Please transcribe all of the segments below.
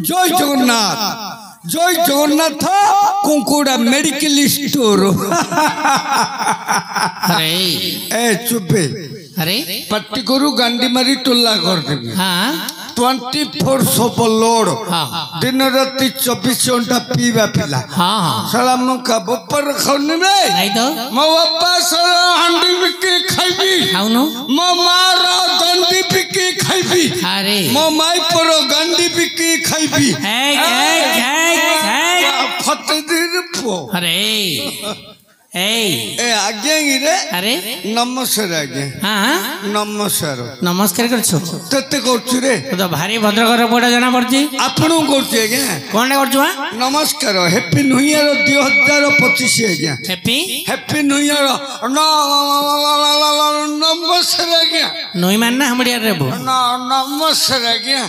जय जगन्नाथ जय Jagannath कुंकुड़ा medical store. अरे ए चुपे अरे पट्टी करू गांडी मारी टोला कर देबी। हाँ 24 लोड दिन राति 24 घंटा पीवा पिला। हाँ साला मुका बपर खाउने बे नहीं तो मो बापा साला हंडी बिकी खाइबी खाउनु मो मारा दंडी बिकी खाइबी अरे मो माई परो गांडी बिकी खाइबी फटे दिन पो अरे ए आज्ञा गिरे अरे नमस्कार आज्ञा। हाँ नमस्कार नमस्कार करछु तते करछु रे तो भारी भद्रकर बड़ा जना पड़ची आपन करछु आज्ञा कोन करछु नमस्कार हैप्पी न्यू ईयर 2025 आज्ञा। हैप्पी हैप्पी न्यू ईयर नमस्कार आज्ञा। नई मान ना हमड़ी रे बो नमस्कार आज्ञा।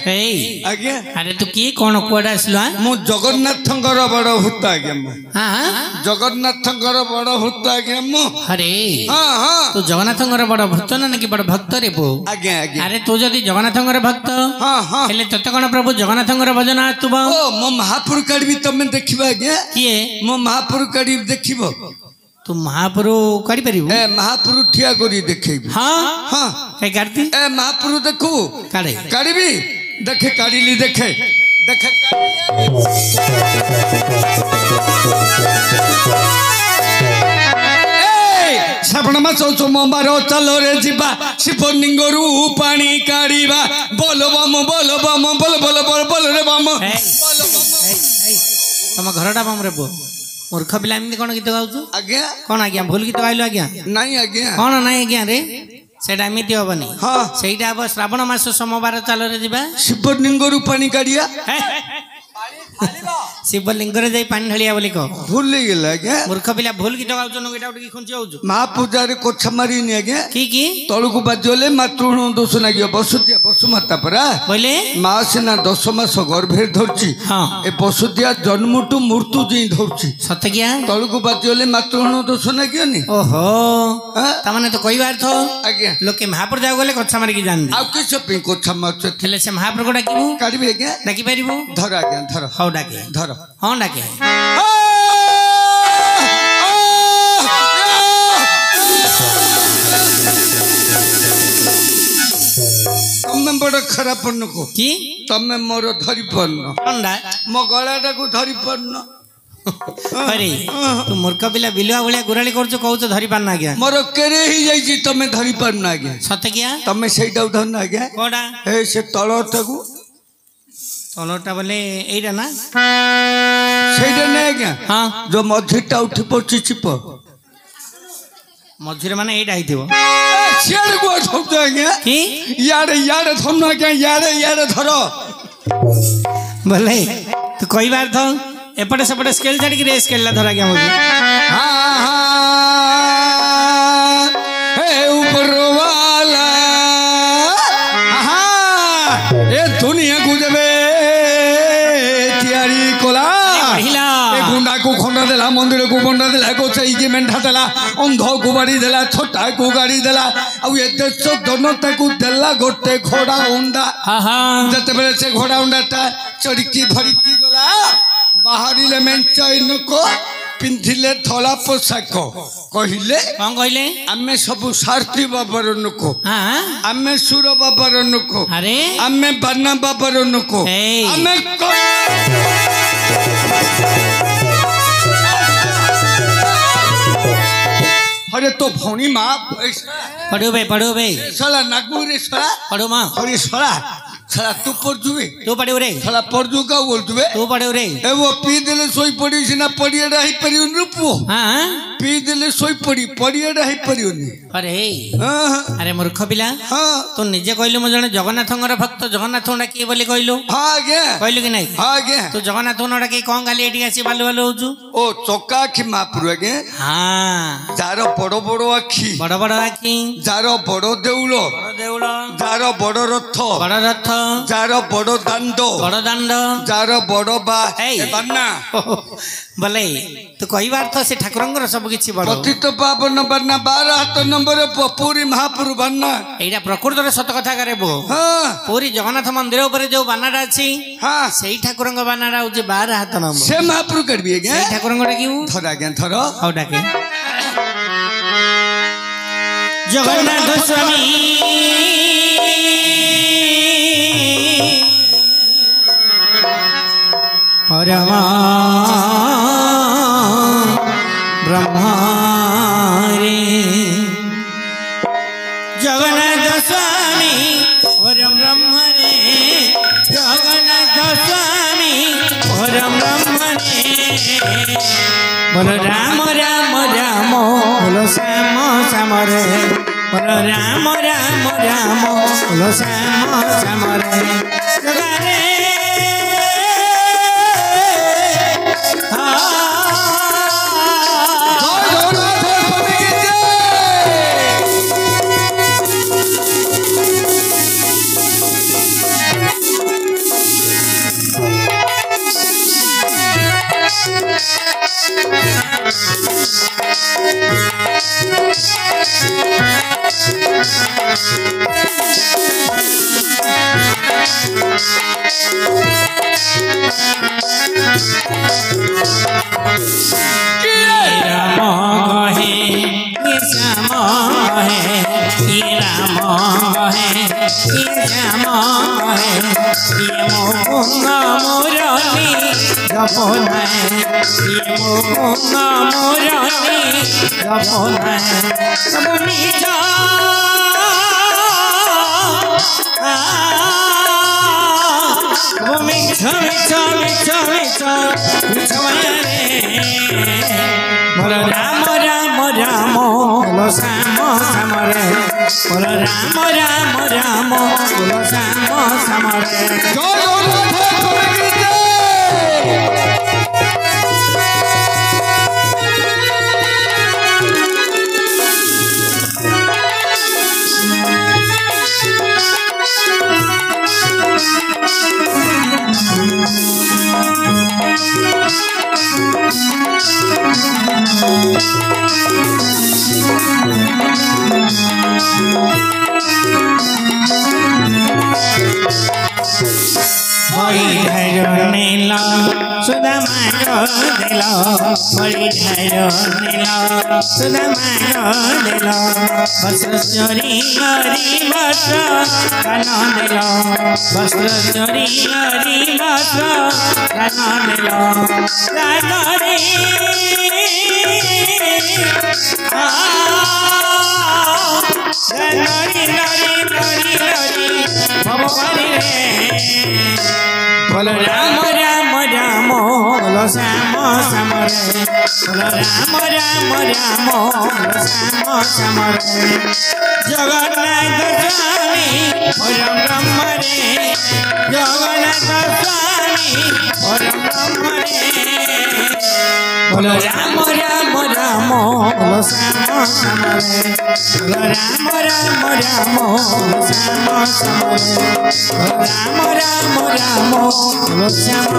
आज्ञा अरे तू की कोन कोडा आसलो मु जगन्नाथंकर बड़ भूत आज्ञा। हां जगन्नाथंकर बड़ भूत आज्ञा मु। अरे हां हां तू जगन्नाथंकर बड़ भक्त ना कि बड़ भक्त रे बो आज्ञा आज्ञा। अरे तू जदी जगन्नाथंकर भक्त हां हां हेले तते कोन प्रभु जगन्नाथंकर भजन आतुबा ओ मो महापुर काढबी तमे देखिबा आज्ञा। किए मो महापुर काढी देखिबो तू महापुरु काढी परिबु ए महापुर ठिया करी देखैबी। हां हां कई करती ए महापुर देखू काढे काढबी देखे काढीली देखे देखे श्रावण मास सोमवार चलो रे जीवा शिवलिंगरू पानी काढ़ीबा बोल बम बोल बम बोल बोल बोल बोल रे बम। तुम घरटा बम रे बो मूर्ख पिला एमती कौन गीत गाउछु आज्ञा। कौन आज्ञा भूल गीत गाइलो आज्ञा नहीं आज्ञा कौन नहीं आज्ञा रे सेटा एमती होबनी। हाँ सेटा अब श्रावण मास सोमवार चलो रे जीवा शिवलिंगरू पानी काढ़िया शिवलिंग रे जाई पानी ढलिया बोली कह भूल गेल आज्ञा। मूर्ख पिला भूल गीत गाउछु न गीता उठी खुंची होउछु महापूजा रे कोछा मारी नि आज्ञा की तळकु बाजले मातृण दोष नागियो बसुदिया बसुमाता परा बोले माँ सिना 10 मास गर्भे धरची। हाँ ए बसुदिया जन्मटू मृत्यु जी धरची सत्य क्या तळकु बाजले मातृण दोष नागियो नि। ओहो हाँ? ता माने तो कहबा अर्थ आज्ञा लोके महापुर जाओ गले कच्छा मारी की जान आ किछ पे कोछा मारछ हेले से महापुर को डाकिबू काढबे आज्ञा डाकी परिबू धर आज्ञा धर हौ डाके धर हाँ डाके तमे बड़ खराब नको की तमे मोर धरी पन्न अंडा मो गलाटा को धरी पन्न। अरे तू मूर्ख पिला बिलुआ भलिया गुराली करछु कहू धरी पान ना गया मोर केरे ही जाई तमे धरी पन्न आज्ञा। सत्य क्या तमे सेटा धरना आज्ञा कोडा ए से तळटाकू तलटा बोले एइरा ना सेटा नै आज्ञा। हाँ जो मझिटा उठी पड़छि चिप मझिरे माने एइटा हिथिबो सियाड़ को धरतो आज्ञा की याडे याडे धरना आज्ञा याडे याडे धर बोले तू कई बार थ एपटे सेपटे स्केल छाड़ी कि रे स्केल ला धरा गया मुझे हाँ हाँ हे ऊपर वाला हाँ ये दुनिया को जबे तियारी कोला ए गुंडा को खोंडा देला मंदिर को बंडा देला को चाहिए की मेंढा देला अंध को बाड़ी देला छोटा को गाड़ी देला अब ये देश जनता को देला गोटे घोड़ा उंडा हाँ हाँ जते बेले से घोड़ा उंडाटा चढ़की भड़की गला बाहरी ले मेंचाइन को पिंधिले थोला पोशाक कहिले कौन कहले आमे सब सारथी बाबर नुको हाँ आमे सुर बाबर नुको अरे आमे बाना बाबर नुको आमे अरे तो भौनी माँ पढ़ो भाई साला नागू रे साला पढ़ो माँ अरे साला साला तू पड़जुवे तू पड़े रे साला पड़जु का बोलतुवे तू पड़े रे ए वो पी देले सोई पड़ी सिना पड़ियाडा ही परिउन रुपो हां पी देले सोई पड़ी पड़ियाडा ही परिउन अरे हां अरे मूर्ख पिला हां तू निजे कहलु म जने जगन्नाथंगर भक्त जगन्नाथ डाकी बोली कहलु हां आगे कहलु कि नहीं हां आगे तू जगन्नाथ डाकी कौन गाली एठी आसी बालु बालु होजु ओ चोका आखि महाप्रभु आगे हां जारो बड़ बड़ आखि बड़ बड़ आखि जारो बड़ देउल बड़ देउल जारो बड़ रथ जारो बड़ दांड जारो बड़ बा ए बन्ना बोले तू कहबार तो से ठाकुरंगर सब किछि बड़ पतित पावन बन्ना 12 हाथ नंबर पूरी महाप्रभु बन्ना एइडा प्रकृत रे सत कथा करे बो हां पूरी जगन्नाथ मंदिर ऊपर जो बानाडा अछि हां सेई ठाकुरंग बानाडा होजे 12 हाथ नंबर से महाप्रभु करबी के सेई ठाकुरंग डाकिउ थरा के थरा हौ डाके जगन्नाथ स्वामी परमा ब्रह्मा रे जगन्नाथ स्वामी परम ब्रह्म रे जगन्नाथ स्वामी परम ब्रह्म रे बोलो राम राम राम बोलो श्याम श्याम रे बोलो राम राम राम बोलो श्याम श्याम रे जगन्नाथ बोलो राम राम राम बोलो श्याम श्याम रे बोलो राम राम राम बोलो श्याम श्याम रे नीला सुधा मारो दिलो बड़ी ढारो नीला सुधा मारो दिलो वस्त्र चोरी हरी वस्त्र कानो दिलो वस्त्र चोरी हरी वस्त्र कानो दिलो रानरे नरी नरी नरी नरी भगवानी रे बोलो राम राम राम बोलो श्याम श्याम रे बोलो राम राम राम बोलो श्याम श्याम रे जगन्नाथ स्वामी परम ब्रह्म रे जगन्नाथ स्वामी परम ब्रह्म रे बोलो राम राम राम बोलो श्याम श्याम रे बोलो राम राम राम बोलो श्याम श्याम रे बोलो राम राम राम बोलो श्याम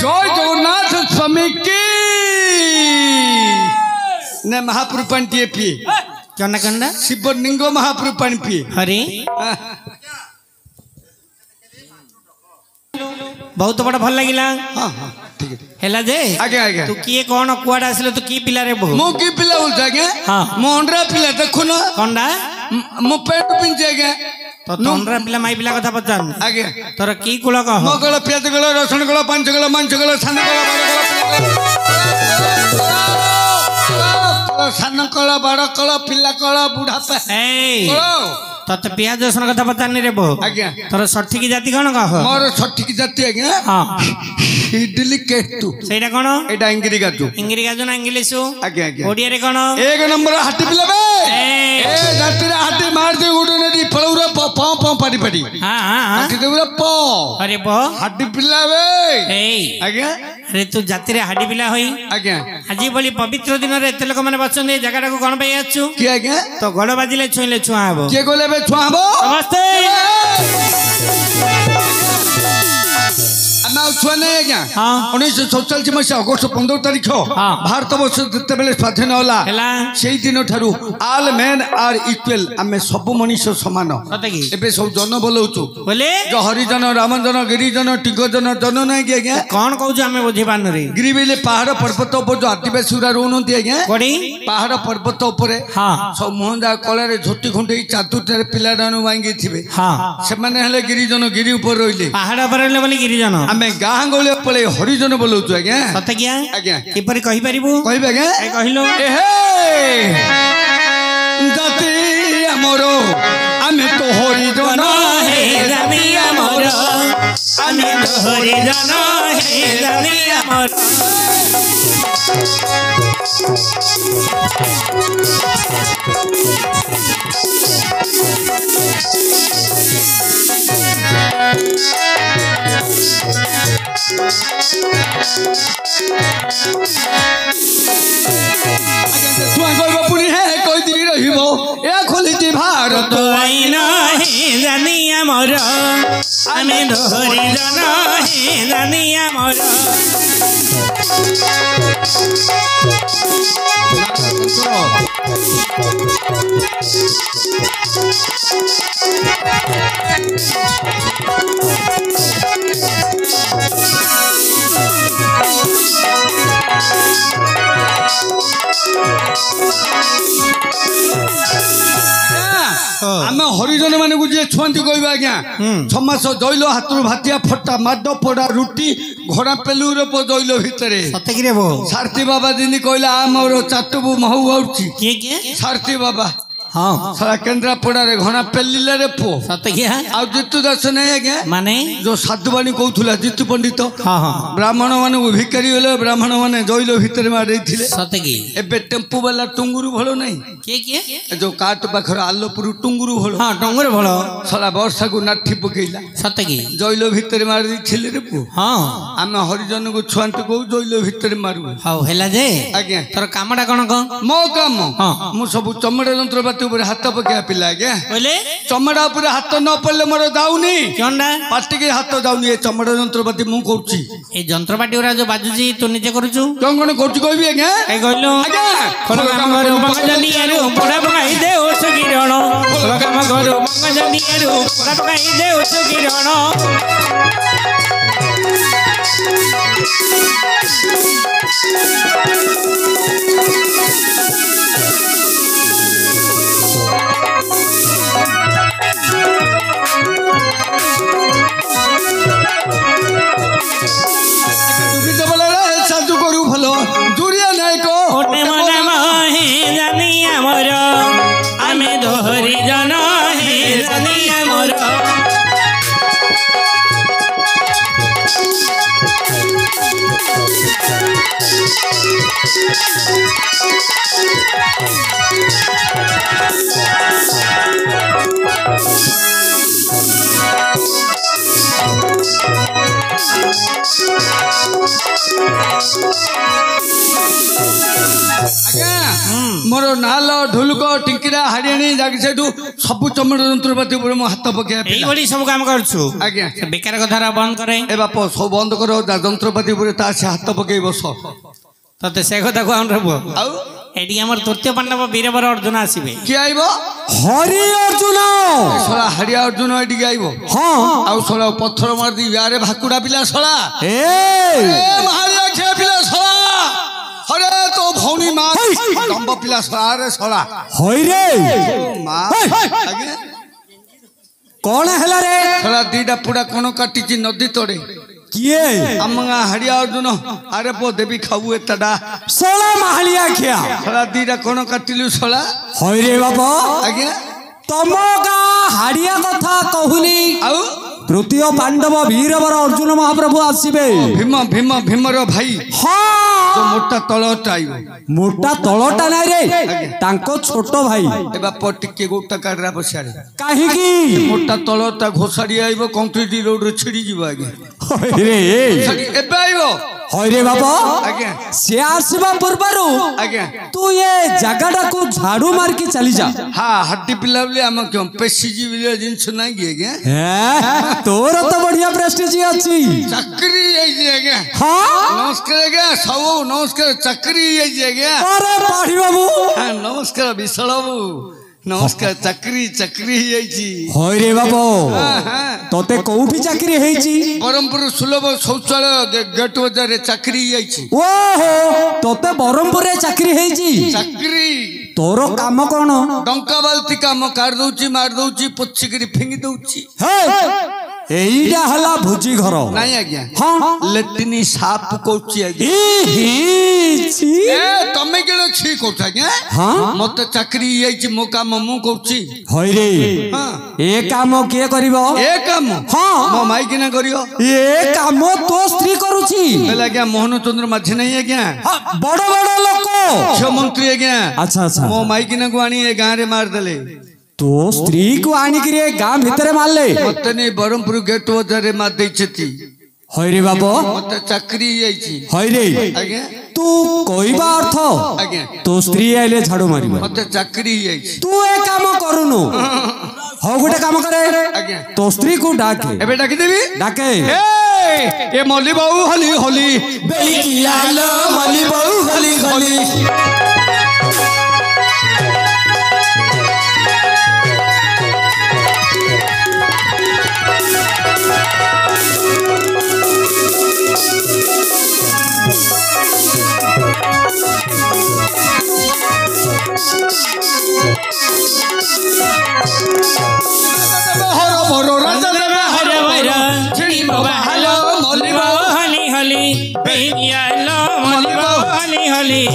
जय जगन्नाथ स्वामी की ने महाप्रभु पंटिए पी चन्ना कंडा शिवलिंग महाप्रभु पानी पी हरि बहुत बड़ा भल लगिला हां हां ठीक है हेला जे आगे आगे तू किए कोन कुआडा आसले तू की पिला रे बहु मो की पिला बोलता के हां मोंडरा पिला देखो ना कंडा मो पेट पिंचे के तो तोनरा पिला माई पिला कथा पचान आगे तोर की कुला कह मो गला प्याज गला रसुन गला पांच गला मांस गला सान गला सान कला बड़ कला पिला कला बुढ़ा पे ए तते पियाज रसुन कथा पचारनी रे बो आज्ञा तोर सठिक जाति कोन कह मोर सठिक जाति आज्ञा हां इडली केटू सेटा कोन एटा इंगिरी गाजू ना इंग्लिश आज्ञा आज्ञा ओडिया रे कोन एक नंबर हाटी पिला बे ए जाति रे हाटी मार दे गुडो नदी फळौरा प प पाडी पाडी हां हां हाटी देउरा प अरे बो हाटी पिला बे ए आज्ञा अरे तू जाति रे हाडी पिला होई आज्ञा आजी बोली पवित्र दिन रे एते लोक माने बचन ए जगह को कोन पई आछु की आज्ञा तो गड़ बाजिले छुइले छुआ हबो के गोले बे छुआ हबो नमस्ते छुआ नहीं आज्ञा 1947 मसीहा अगस्त 15 तारीख भारत वर्ष जिते बेले स्वाधीन होला से दिन ठारू ऑल मैन आर इक्वल आमे सब मनुष्य समान एबे सब जन बोलौचु बोले जो हरिजन रामजन गिरिजन टिगजन जन नहीं कि आज्ञा कौन कहू आमे बुझी पान रे गिरी बेले पहाड़ पर्वत ऊपर जो आदिवासी उरा रहउनती आज्ञा कोडी पहाड़ पर्वत ऊपर हां सब मोहंदा कलरे झोटी खुंडे चातुटे पिला डानु वांगी थिबे हां से माने हले गिरिजन गिरी ऊपर रहिले पहाड़ ऊपर रहिले बोली गिरिजन आमे गां गोले पळे हरिजन बोलौचु आज्ञा सत क्या आज्ञा किपरि कहि परिबु कहिबे आज्ञा ए कहिलो ए हे जाति हमरो आमे तो हरिजन हे जाति हमरो आमे तो हरिजन हे जाति हमरो भारत आईन हे जानी आमर आमे हरिजन हे जानी आमर आमे हरिजन माने को जे छुआंती कहबा आज्ञा 6 मास जइलो हातरु भातिया फटा माड पड़ा रुटी घोड़ा पेलुर प जइलो भितरे सते कि रे बो सारथी बाबा दिनी कहला हमरो चाटबु महु आउची के सारथी बाबा हाँ सारा केन्द्रापड़ा रे घना पेलिले रे पो सत क्या आ जितु दास नहीं आज्ञा माने जो साधुवाणी कहूला जितु पंडित हाँ हाँ ब्राह्मण मान भिकारी होले ब्राह्मण माने जइलो भितर मारे थिले सत की एबे टेम्पू वाला टुंगुरु भलो नहीं के जो काट पाखर आलोपुर टुंगुरु भलो हाँ टुंगुरु भलो साला वर्षा को नाठी पकेइला सत की जइलो भितर मारे थिले रे पो हाँ आमे हरिजन को छुआंत को जइलो भितर मारु हाउ हेला जे आज्ञा तोर कामडा कोन को मो काम हाँ मु सब चमड़ा यंत्रपाती ऊपर हाथ पके पिला आज्ञा बोले चमड़ा ऊपर हाथ न पड़ले मोर दाउनी क्योंडा पार्टी के हाथ दाउनी ए चमड़ा यंत्रपाती मु करछि ए यंत्रपाती उरा जो बाजुजी तू निजे करूछु कोन कोन करछि कहबी आज्ञा ए कहलो आज्ञा खोल काम करू मंगजनी आरु पड़ा पकाई दे ओ सुगिरण खोल काम करू मंगजनी आरु पड़ा पकाई दे ओ सुगिरण साधु करू भलो जुरिया नाय को ओटे मने महे जानी हमर आमे दोहरी जन हे जानी हमर मोर नाल ढोलक टिंकिरा हारियाणी जाके सेठू सब चमड़ा यंत्रपाती ऊपर मो हाथ पके एई बड़ी सब काम करछु आज्ञा से बेकार कथा बंद करे ए बाप सब बंद करो यंत्रपाती ऊपर ता से हाथ पके बस तते से कथा को आन रबो आउ एडी हमर तृतीय पांडव वीरवर अर्जुन आसीबे के आइबो हरि अर्जुन सोला हरिया अर्जुन एडी आइबो हां आउ सोला पत्थर मार दी यारे भाकुड़ा पिला सोला ए महारिया खे पिला सोला अरे तो भौनी मां गंब पिला सोला रे सोला होई रे मां आगे कौन हैला रे सोला दीडा पुडा कोन काटिची नदी तोड़े किए अम्मा हरिया अर्जुन अरे पो देवी खाऊ एतडा सोला महालिया खिया सोला दीडा कोन काटिलु सोला होई रे बाबा आगे तमो गां हाड़िया कथा कहूनी आउ तृतीय पांडव वीरवर अर्जुन महाप्रभु आसबे भीम भीम भीमर भाई हाँ जो मोटा तलटा आइबो मोटा तलटा नाई रे तांको छोटो भाई ए बाप टिके गोटा काडरा बसारे काहे की मोटा तलटा घोसाड़ी आइबो कंक्रीट रोड रे छिड़ी जीवा आगे रे एबे आइबो होय रे बाबा आगे से आसबा पूर्वरु आगे तू ये जगड़ा को झाड़ू मार के चली जा हाँ हड्डी पिलावले हम क्यों पेशी जीव जिनस नहीं गे गे है तोर तो बढ़िया प्रेस्टीज अछि चक्री आइजे आगे हाँ नमस्कार आगे सब नमस्कार चक्री आइजे आगे अरे पाड़ी बाबू नमस्कार विशाल बाबू नमस्कार चक्री चक्री आइजी होय रे बाबू तोते कोठी चाकरी हेची बरमपुर सुलभ शौचालय गेट बाजार रे चाकरी आइची ओहो तोते बरमपुर रे चाकरी हेची चाकरी तोरो काम कोन डंका बाल्टी काम काट दउची मार दउची पुछिकरी फेंगी दउची हे एइडा हला भुजी घर नहीं आज्ञा हां लेटिनी साफ कोची आज्ञा ई छी ए तमे केनो छी कोठा आज्ञा हां मते चाकरी आइची मो काम मु कोची होय रे हां ए काम के करबो ए काम हां मो माई किना करियो ए काम तो स्त्री करूची बेला आज्ञा मोहन चंद्र माझी नहीं आज्ञा बड़ बड़ लोक मुख्यमंत्री आज्ञा अच्छा अच्छा मो माई किना को आनी ए गां रे मार देले तो स्त्री को आनी के गां भीतर मारले मते नहीं बरमपुर गेट बाजार रे मार देछती होय रे बाबू मते चाकरी आइची होय रे आज्ञा तू कहबा अर्थ आज्ञा तो स्त्री आइले झाड़ू मारिबो मते चाकरी आइची तू ए काम करूनु हो गोटे काम करे आज्ञा तो स्त्री को डाके एबे डाकी देबी डाके ए मल्ली बाबू हली हली बेलिया लो मल्ली बाबू हली हली हली हली